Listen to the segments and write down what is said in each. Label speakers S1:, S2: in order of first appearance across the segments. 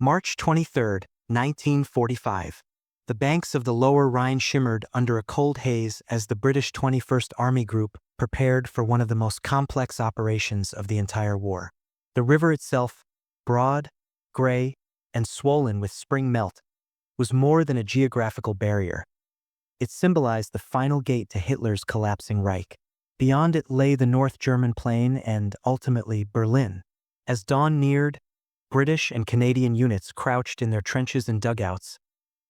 S1: March 23, 1945. The banks of the Lower Rhine shimmered under a cold haze as the British 21st Army Group prepared for one of the most complex operations of the entire war. The river itself, broad, gray, and swollen with spring melt, was more than a geographical barrier. It symbolized the final gate to Hitler's collapsing Reich. Beyond it lay the North German plain and, ultimately, Berlin. As dawn neared, British and Canadian units crouched in their trenches and dugouts,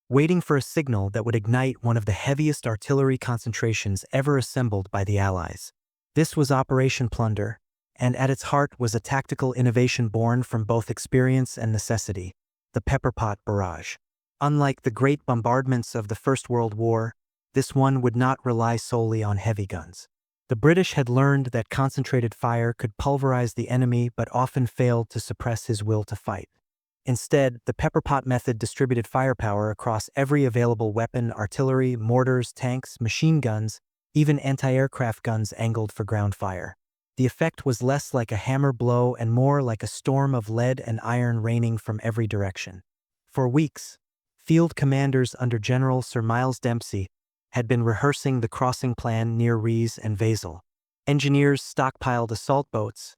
S1: waiting for a signal that would ignite one of the heaviest artillery concentrations ever assembled by the Allies. This was Operation Plunder, and at its heart was a tactical innovation born from both experience and necessity, the Pepperpot Barrage. Unlike the great bombardments of the First World War, this one would not rely solely on heavy guns. The British had learned that concentrated fire could pulverize the enemy but often failed to suppress his will to fight. Instead, the Pepperpot method distributed firepower across every available weapon: artillery, mortars, tanks, machine guns, even anti-aircraft guns angled for ground fire. The effect was less like a hammer blow and more like a storm of lead and iron raining from every direction. For weeks, field commanders under General Sir Miles Dempsey had been rehearsing the crossing plan near Ries and Wesel. Engineers stockpiled assault boats,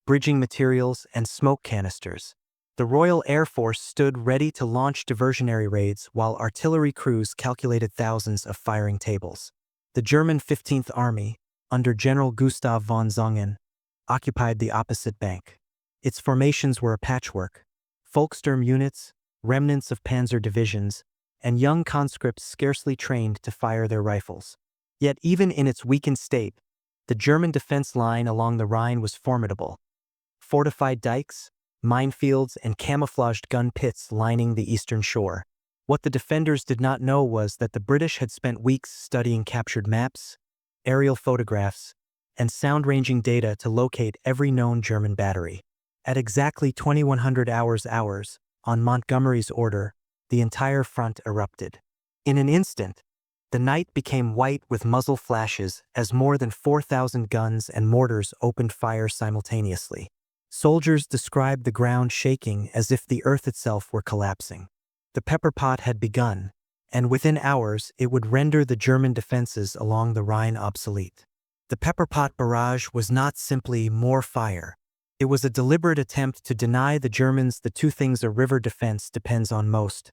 S1: bridging materials, and smoke canisters. The Royal Air Force stood ready to launch diversionary raids while artillery crews calculated thousands of firing tables. The German 15th Army, under General Gustav von Zungen, occupied the opposite bank. Its formations were a patchwork: Volkssturm units, remnants of panzer divisions, and young conscripts scarcely trained to fire their rifles. Yet even in its weakened state, the German defense line along the Rhine was formidable. Fortified dikes, minefields, and camouflaged gun pits lining the eastern shore. What the defenders did not know was that the British had spent weeks studying captured maps, aerial photographs, and sound-ranging data to locate every known German battery. At exactly 2100 hours, on Montgomery's order, the entire front erupted. In an instant, the night became white with muzzle flashes as more than 4,000 guns and mortars opened fire simultaneously. Soldiers described the ground shaking as if the earth itself were collapsing. The Pepperpot had begun, and within hours it would render the German defenses along the Rhine obsolete. The Pepperpot Barrage was not simply more fire. It was a deliberate attempt to deny the Germans the two things a river defense depends on most: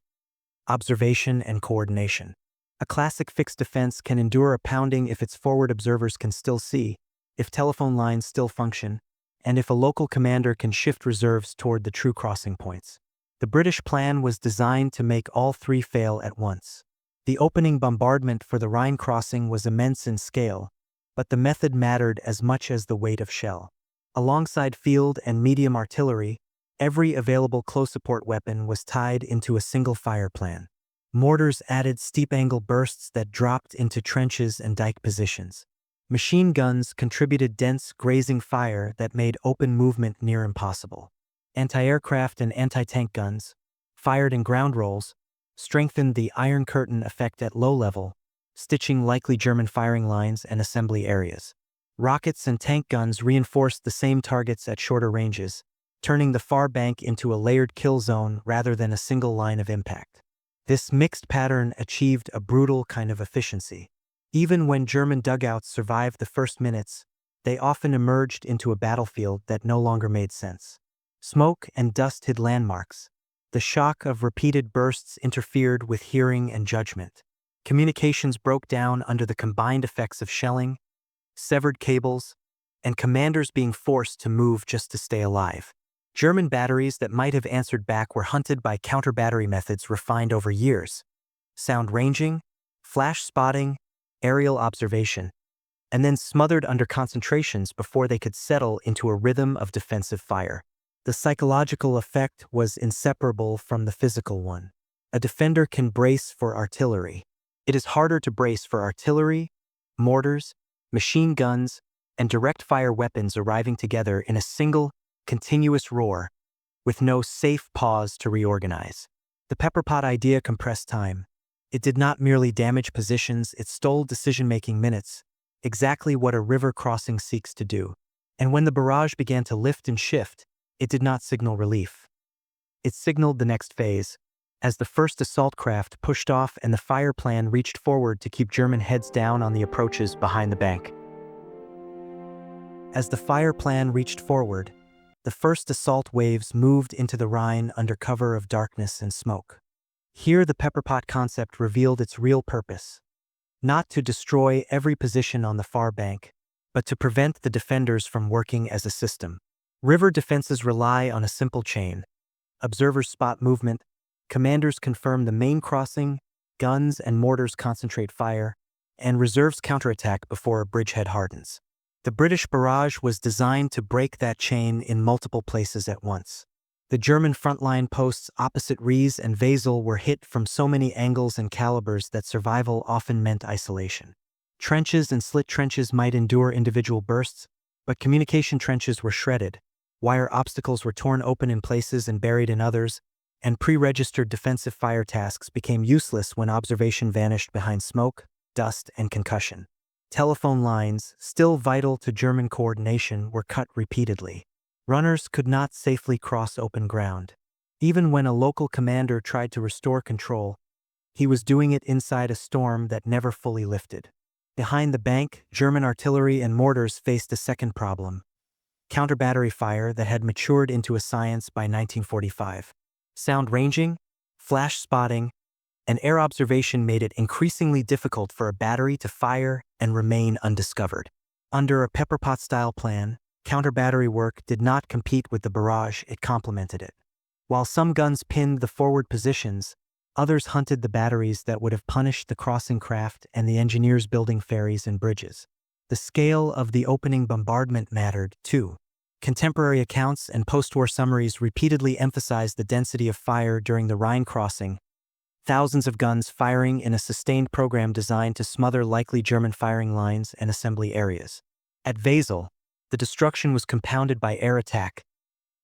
S1: observation and coordination. A classic fixed defense can endure a pounding if its forward observers can still see, if telephone lines still function, and if a local commander can shift reserves toward the true crossing points. The British plan was designed to make all three fail at once. The opening bombardment for the Rhine crossing was immense in scale, but the method mattered as much as the weight of shell. Alongside field and medium artillery, every available close support weapon was tied into a single fire plan. Mortars added steep-angle bursts that dropped into trenches and dike positions. Machine guns contributed dense, grazing fire that made open movement near impossible. Anti-aircraft and anti-tank guns, fired in ground rolls, strengthened the Iron Curtain effect at low level, stitching likely German firing lines and assembly areas. Rockets and tank guns reinforced the same targets at shorter ranges, turning the far bank into a layered kill zone rather than a single line of impact. This mixed pattern achieved a brutal kind of efficiency. Even when German dugouts survived the first minutes, they often emerged into a battlefield that no longer made sense. Smoke and dust hid landmarks. The shock of repeated bursts interfered with hearing and judgment. Communications broke down under the combined effects of shelling, severed cables, and commanders being forced to move just to stay alive. German batteries that might have answered back were hunted by counter-battery methods refined over years: sound ranging, flash spotting, aerial observation, and then smothered under concentrations before they could settle into a rhythm of defensive fire. The psychological effect was inseparable from the physical one. A defender can brace for artillery. It is harder to brace for artillery, mortars, machine guns, and direct-fire weapons arriving together in a single, continuous roar, with no safe pause to reorganize. The Pepperpot idea compressed time. It did not merely damage positions, it stole decision-making minutes, exactly what a river crossing seeks to do. And when the barrage began to lift and shift, it did not signal relief. It signaled the next phase, as the first assault craft pushed off and the fire plan reached forward to keep German heads down on the approaches behind the bank. As the fire plan reached forward, the first assault waves moved into the Rhine under cover of darkness and smoke. Here the Pepperpot concept revealed its real purpose: not to destroy every position on the far bank, but to prevent the defenders from working as a system. River defenses rely on a simple chain. Observers spot movement, commanders confirm the main crossing, guns and mortars concentrate fire, and reserves counterattack before a bridgehead hardens. The British barrage was designed to break that chain in multiple places at once. The German frontline posts opposite Ries and Wesel were hit from so many angles and calibers that survival often meant isolation. Trenches and slit trenches might endure individual bursts, but communication trenches were shredded, wire obstacles were torn open in places and buried in others, and pre-registered defensive fire tasks became useless when observation vanished behind smoke, dust, and concussion. Telephone lines, still vital to German coordination, were cut repeatedly. Runners could not safely cross open ground. Even when a local commander tried to restore control, he was doing it inside a storm that never fully lifted. Behind the bank, German artillery and mortars faced a second problem: counter-battery fire that had matured into a science by 1945. Sound ranging, flash spotting, and air observation made it increasingly difficult for a battery to fire and remain undiscovered. Under a Pepperpot-style plan, counter-battery work did not compete with the barrage, it complemented it. While some guns pinned the forward positions, others hunted the batteries that would have punished the crossing craft and the engineers building ferries and bridges. The scale of the opening bombardment mattered, too. Contemporary accounts and post-war summaries repeatedly emphasized the density of fire during the Rhine crossing, thousands of guns firing in a sustained program designed to smother likely German firing lines and assembly areas. At Wesel, the destruction was compounded by air attack,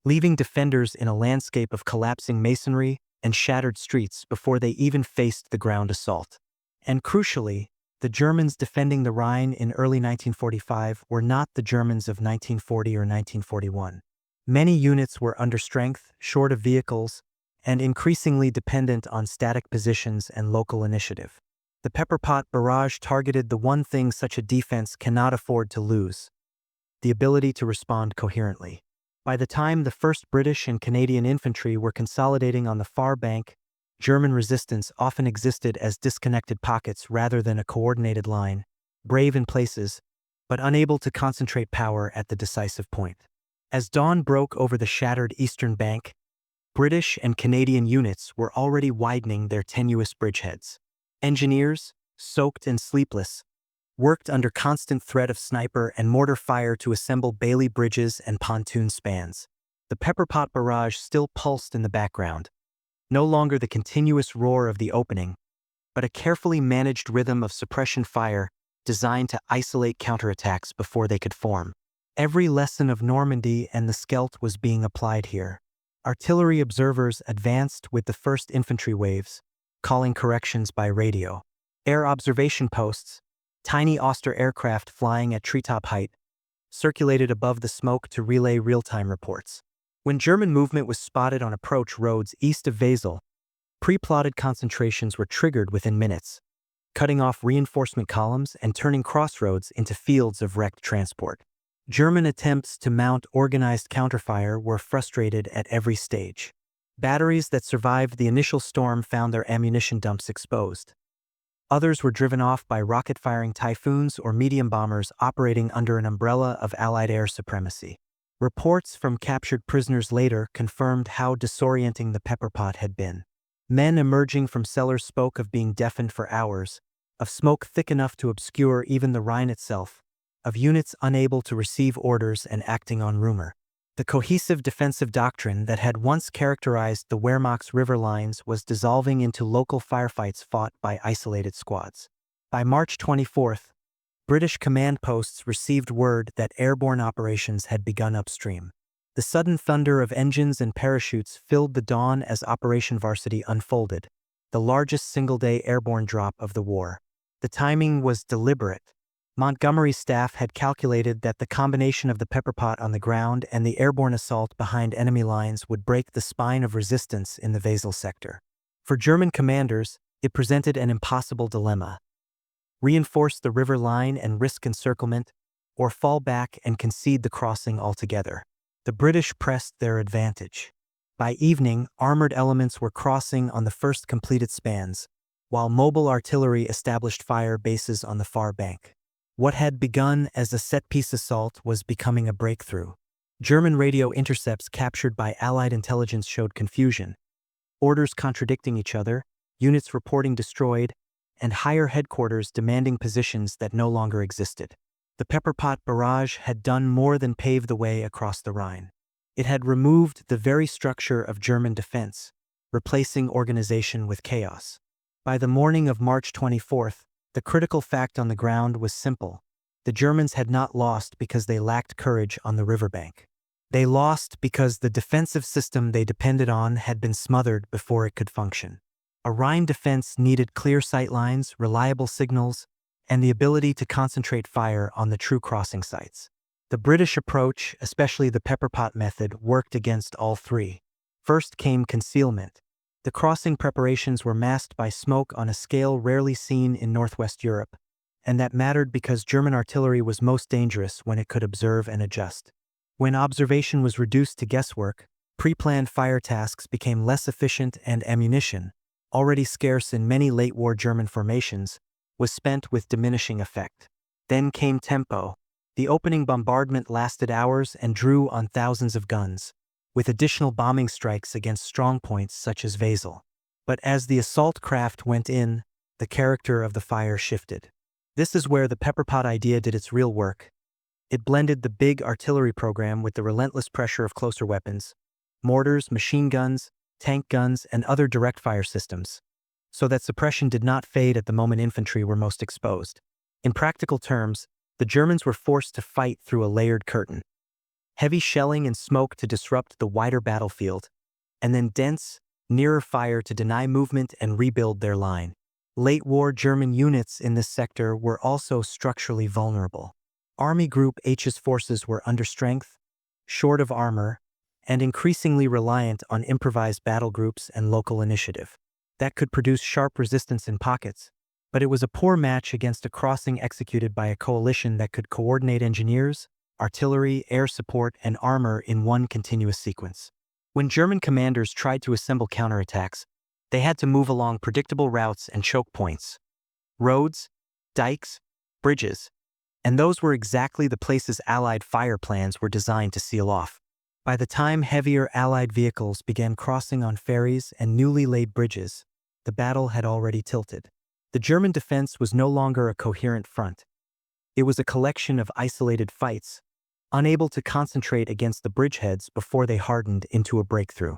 S1: leaving defenders in a landscape of collapsing masonry and shattered streets before they even faced the ground assault. And crucially, the Germans defending the Rhine in early 1945 were not the Germans of 1940 or 1941. Many units were under strength, short of vehicles, and increasingly dependent on static positions and local initiative. The Pepperpot barrage targeted the one thing such a defense cannot afford to lose: the ability to respond coherently. By the time the 1st British and Canadian infantry were consolidating on the far bank, German resistance often existed as disconnected pockets rather than a coordinated line, brave in places, but unable to concentrate power at the decisive point. As dawn broke over the shattered eastern bank, British and Canadian units were already widening their tenuous bridgeheads. Engineers, soaked and sleepless, worked under constant threat of sniper and mortar fire to assemble Bailey bridges and pontoon spans. The Pepperpot barrage still pulsed in the background, no longer the continuous roar of the opening, but a carefully managed rhythm of suppression fire designed to isolate counterattacks before they could form. Every lesson of Normandy and the Scheldt was being applied here. Artillery observers advanced with the first infantry waves, calling corrections by radio. Air observation posts, tiny Oster aircraft flying at treetop height, circulated above the smoke to relay real-time reports. When German movement was spotted on approach roads east of Wesel, pre-plotted concentrations were triggered within minutes, cutting off reinforcement columns and turning crossroads into fields of wrecked transport. German attempts to mount organized counterfire were frustrated at every stage. Batteries that survived the initial storm found their ammunition dumps exposed. Others were driven off by rocket-firing Typhoons or medium bombers operating under an umbrella of Allied air supremacy. Reports from captured prisoners later confirmed how disorienting the Pepperpot had been. Men emerging from cellars spoke of being deafened for hours, of smoke thick enough to obscure even the Rhine itself, of units unable to receive orders and acting on rumor. The cohesive defensive doctrine that had once characterized the Wehrmacht's river lines was dissolving into local firefights fought by isolated squads. By March 24th, British command posts received word that airborne operations had begun upstream. The sudden thunder of engines and parachutes filled the dawn as Operation Varsity unfolded, the largest single-day airborne drop of the war. The timing was deliberate. Montgomery's staff had calculated that the combination of the Pepperpot on the ground and the airborne assault behind enemy lines would break the spine of resistance in the Wesel sector. For German commanders, it presented an impossible dilemma: reinforce the river line and risk encirclement, or fall back and concede the crossing altogether. The British pressed their advantage. By evening, armored elements were crossing on the first completed spans, while mobile artillery established fire bases on the far bank. What had begun as a set-piece assault was becoming a breakthrough. German radio intercepts captured by Allied intelligence showed confusion, orders contradicting each other, units reporting destroyed, and higher headquarters demanding positions that no longer existed. The Pepperpot Barrage had done more than pave the way across the Rhine. It had removed the very structure of German defense, replacing organization with chaos. By the morning of March 24th, the critical fact on the ground was simple: the Germans had not lost because they lacked courage on the riverbank. They lost because the defensive system they depended on had been smothered before it could function. A Rhine defense needed clear sightlines, reliable signals, and the ability to concentrate fire on the true crossing sites. The British approach, especially the Pepperpot method, worked against all three. First came concealment. The crossing preparations were masked by smoke on a scale rarely seen in Northwest Europe, and that mattered because German artillery was most dangerous when it could observe and adjust. When observation was reduced to guesswork, pre-planned fire tasks became less efficient, and ammunition, already scarce in many late-war German formations, was spent with diminishing effect. Then came tempo. The opening bombardment lasted hours and drew on thousands of guns, with additional bombing strikes against strongpoints such as Wesel. But as the assault craft went in, the character of the fire shifted. This is where the Pepperpot idea did its real work. It blended the big artillery program with the relentless pressure of closer weapons, mortars, machine guns, tank guns, and other direct fire systems, so that suppression did not fade at the moment infantry were most exposed. In practical terms, the Germans were forced to fight through a layered curtain. Heavy shelling and smoke to disrupt the wider battlefield, and then dense, nearer fire to deny movement and rebuild their line. Late-war German units in this sector were also structurally vulnerable. Army Group H's forces were under strength, short of armor, and increasingly reliant on improvised battle groups and local initiative. That could produce sharp resistance in pockets, but it was a poor match against a crossing executed by a coalition that could coordinate engineers, artillery, air support, and armor in one continuous sequence. When German commanders tried to assemble counterattacks, they had to move along predictable routes and choke points: roads, dikes, bridges, and those were exactly the places Allied fire plans were designed to seal off. By the time heavier Allied vehicles began crossing on ferries and newly laid bridges, the battle had already tilted. The German defense was no longer a coherent front. It was a collection of isolated fights, unable to concentrate against the bridgeheads before they hardened into a breakthrough.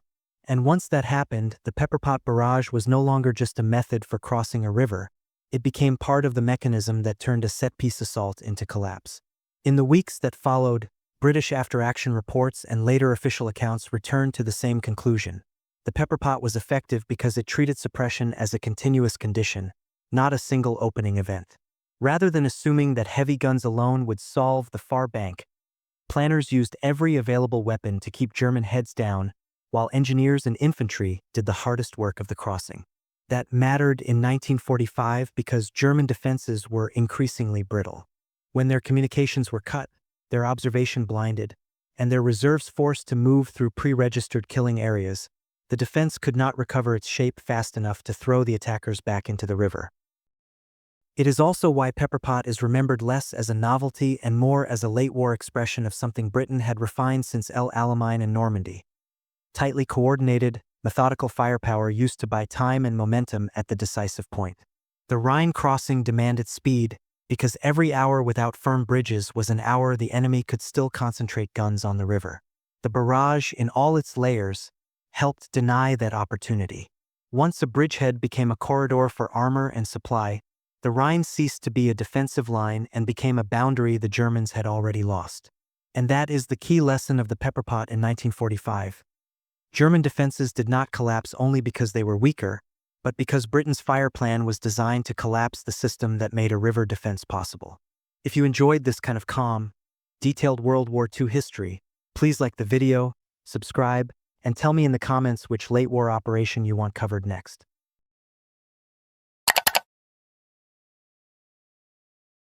S1: And once that happened, the Pepperpot Barrage was no longer just a method for crossing a river. It became part of the mechanism that turned a set-piece assault into collapse. In the weeks that followed, British after-action reports and later official accounts returned to the same conclusion. The Pepperpot was effective because it treated suppression as a continuous condition, not a single opening event. Rather than assuming that heavy guns alone would solve the far bank, planners used every available weapon to keep German heads down, while engineers and infantry did the hardest work of the crossing. That mattered in 1945 because German defenses were increasingly brittle. When their communications were cut, their observation blinded, and their reserves forced to move through pre-registered killing areas, the defense could not recover its shape fast enough to throw the attackers back into the river. It is also why Pepperpot is remembered less as a novelty and more as a late-war expression of something Britain had refined since El Alamein and Normandy. Tightly coordinated, methodical firepower used to buy time and momentum at the decisive point. The Rhine crossing demanded speed, because every hour without firm bridges was an hour the enemy could still concentrate guns on the river. The barrage, in all its layers, helped deny that opportunity. Once a bridgehead became a corridor for armor and supply, the Rhine ceased to be a defensive line and became a boundary the Germans had already lost. And that is the key lesson of the Pepperpot in 1945. German defenses did not collapse only because they were weaker, but because Britain's fire plan was designed to collapse the system that made a river defense possible. If you enjoyed this kind of calm, detailed World War II history, please like the video, subscribe, and tell me in the comments which late war operation you want covered next.